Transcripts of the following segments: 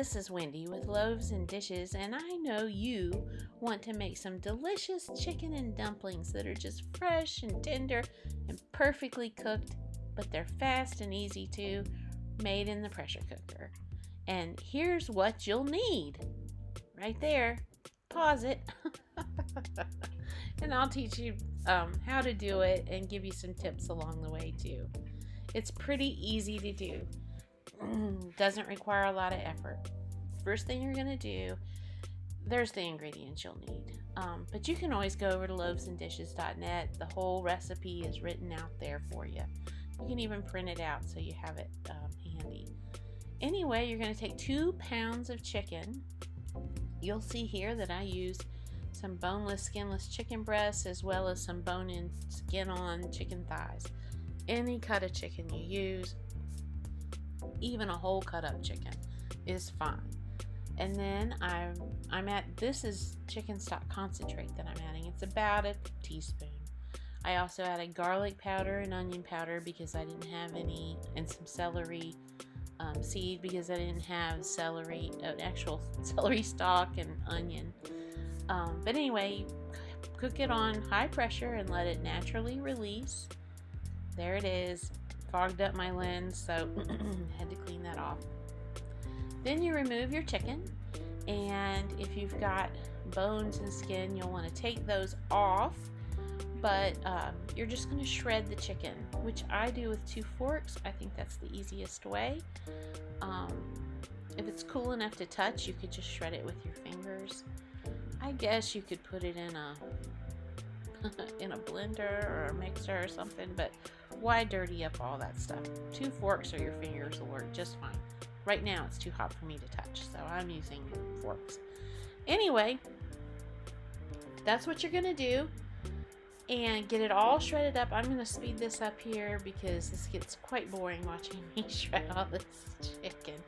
this is Wendy with Loaves and Dishes, and I know you want to make some delicious chicken and dumplings that are just fresh and tender and perfectly cooked, but they're fast and easy too, made in the pressure cooker. And here's what you'll need. Right there. Pause it. And I'll teach you how to do it and give you some tips along the way too. It's pretty easy to do. Doesn't require a lot of effort. First thing you're going to do, there's the ingredients you'll need. But you can always go over to loavesandishes.net. The whole recipe is written out there for you. You can even print it out so you have it handy. Anyway, you're going to take 2 pounds of chicken. You'll see here that I used some boneless, skinless chicken breasts as well as some bone-in, skin-on chicken thighs. Any cut of chicken you use, even a whole cut up chicken, is fine. And then this is chicken stock concentrate that I'm adding. It's about a teaspoon. I also added garlic powder and onion powder because I didn't have any, and some celery seed because I didn't have actual celery stalk and onion. But anyway, cook it on high pressure and let it naturally release. There it is. Fogged up my lens, so had to clean that off. Then you remove your chicken, and if you've got bones and skin, you'll want to take those off, but you're just going to shred the chicken, which I do with 2 forks. I think that's the easiest way. If it's cool enough to touch, you could just shred it with your fingers. I guess you could put it in a blender or a mixer or something, but why dirty up all that stuff? 2 forks or your fingers will work just fine. Right now it's too hot for me to touch, so I'm using forks. Anyway, that's what you're gonna do, and get it all shredded up. I'm gonna speed this up here because this gets quite boring watching me shred all this chicken.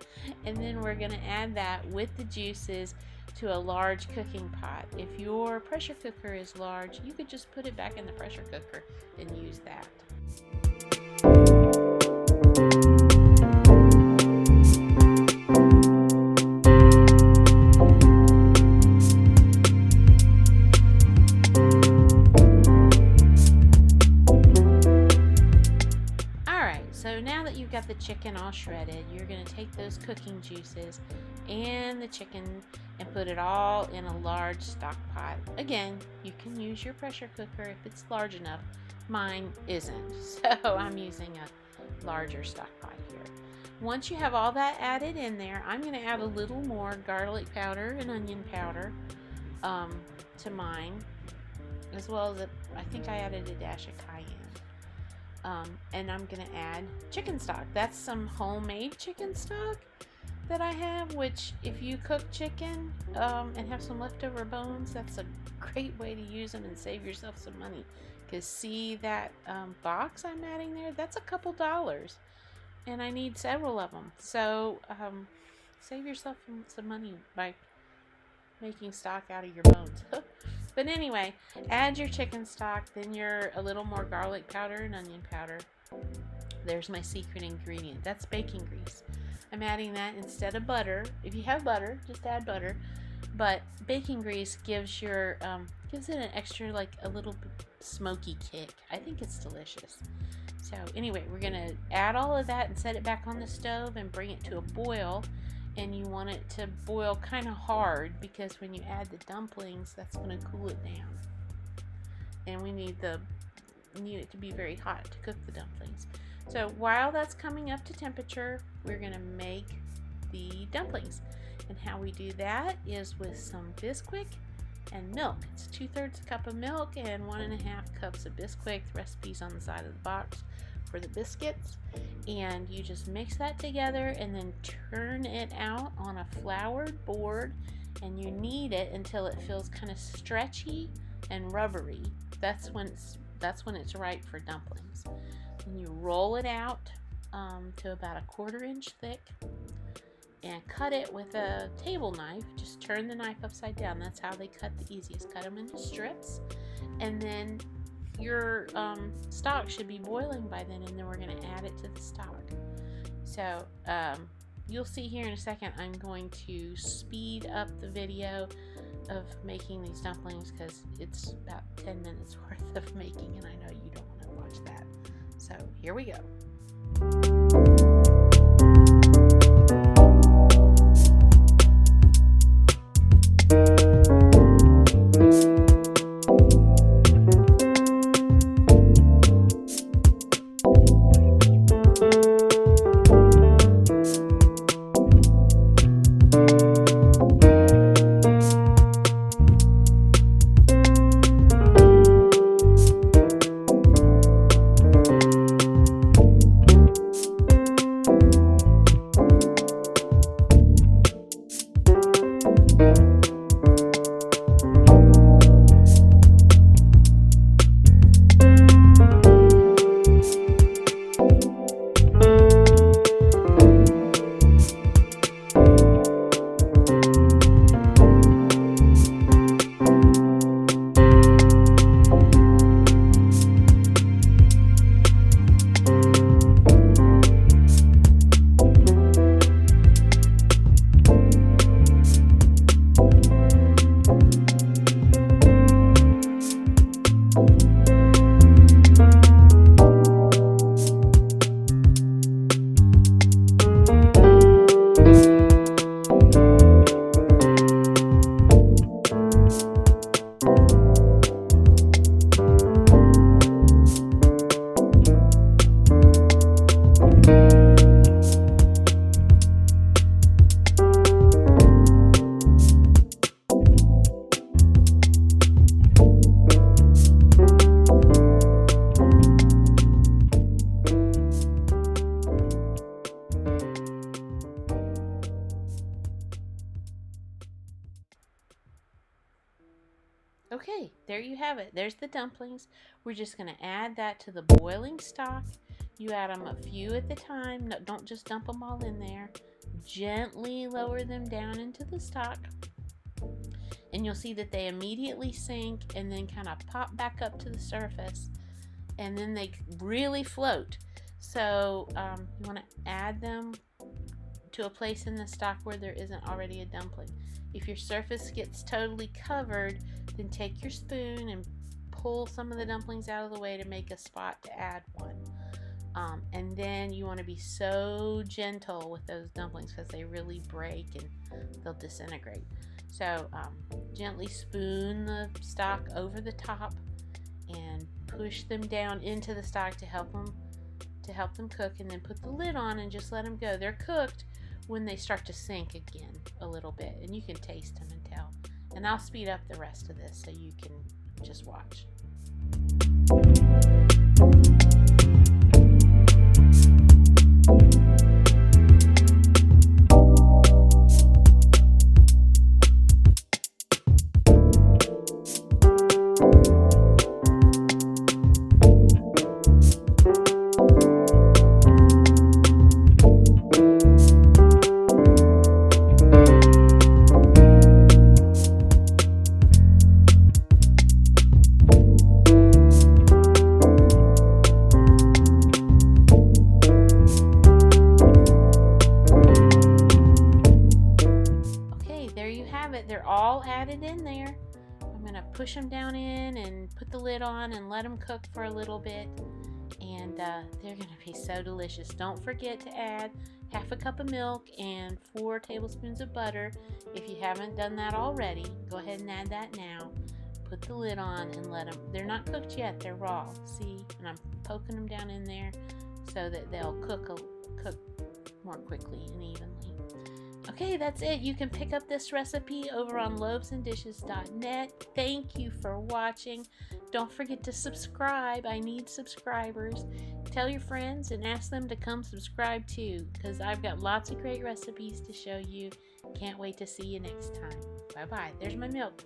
And then we're gonna add that with the juices to a large cooking pot. If your pressure cooker is large, you could just put it back in the pressure cooker and use that. So now that you've got the chicken all shredded, you're going to take those cooking juices and the chicken and put it all in a large stock pot. Again, you can use your pressure cooker if it's large enough. Mine isn't, so I'm using a larger stock pot here. Once you have all that added in there, I'm going to add a little more garlic powder and onion powder to mine, as well as I think I added a dash of cayenne. And I'm going to add chicken stock. That's some homemade chicken stock that I have, which if you cook chicken and have some leftover bones, that's a great way to use them and save yourself some money. Because see that box I'm adding there? That's a couple dollars. And I need several of them. So save yourself some money by making stock out of your bones. But anyway, add your chicken stock, then a little more garlic powder and onion powder. There's my secret ingredient. That's bacon grease. I'm adding that instead of butter. If you have butter, just add butter. But bacon grease gives it an extra, like a little smoky kick. I think it's delicious. So anyway, we're going to add all of that and set it back on the stove and bring it to a boil. And you want it to boil kind of hard because when you add the dumplings, that's going to cool it down. And we need it to be very hot to cook the dumplings. So while that's coming up to temperature, we're going to make the dumplings. And how we do that is with some Bisquick and milk. It's 2/3 cup of milk and 1.5 cups of Bisquick. The recipe's on the side of the box for the biscuits, and you just mix that together and then turn it out on a floured board, and you knead it until it feels kind of stretchy and rubbery. That's when it's right for dumplings. And you roll it out to about 1/4 inch thick and cut it with a table knife. Just turn the knife upside down. That's how they cut the easiest. Cut them into strips, and then your stock should be boiling by then, and then we're going to add it to the stock. So you'll see here in a second, I'm going to speed up the video of making these dumplings because it's about 10 minutes worth of making, and I know you don't want to watch that. So here we go. Okay, there you have it. There's the dumplings. We're just going to add that to the boiling stock. You add them a few at a time. No, don't just dump them all in there. Gently lower them down into the stock. And you'll see that they immediately sink and then kind of pop back up to the surface. And then they really float. So you want to add them to a place in the stock where there isn't already a dumpling. If your surface gets totally covered, then take your spoon and pull some of the dumplings out of the way to make a spot to add one. And then you want to be so gentle with those dumplings because they really break and they'll disintegrate. So gently spoon the stock over the top and push them down into the stock to help them cook, and then put the lid on and just let them go. They're cooked when they start to sink again a little bit, and you can taste them and tell. And I'll speed up the rest of this so you can just watch. They're all added in there. I'm going to push them down in and put the lid on and let them cook for a little bit, and they're going to be so delicious. Don't forget to add half a cup of milk and 4 tablespoons of butter. If you haven't done that already, go ahead and add that now. Put the lid on and let them, they're not cooked yet, they're raw. See, and I'm poking them down in there so that they'll cook more quickly and evenly. Okay, that's it. You can pick up this recipe over on loavesandishes.net. Thank you for watching. Don't forget to subscribe. I need subscribers. Tell your friends and ask them to come subscribe too, because I've got lots of great recipes to show you. Can't wait to see you next time. Bye-bye. There's my milk.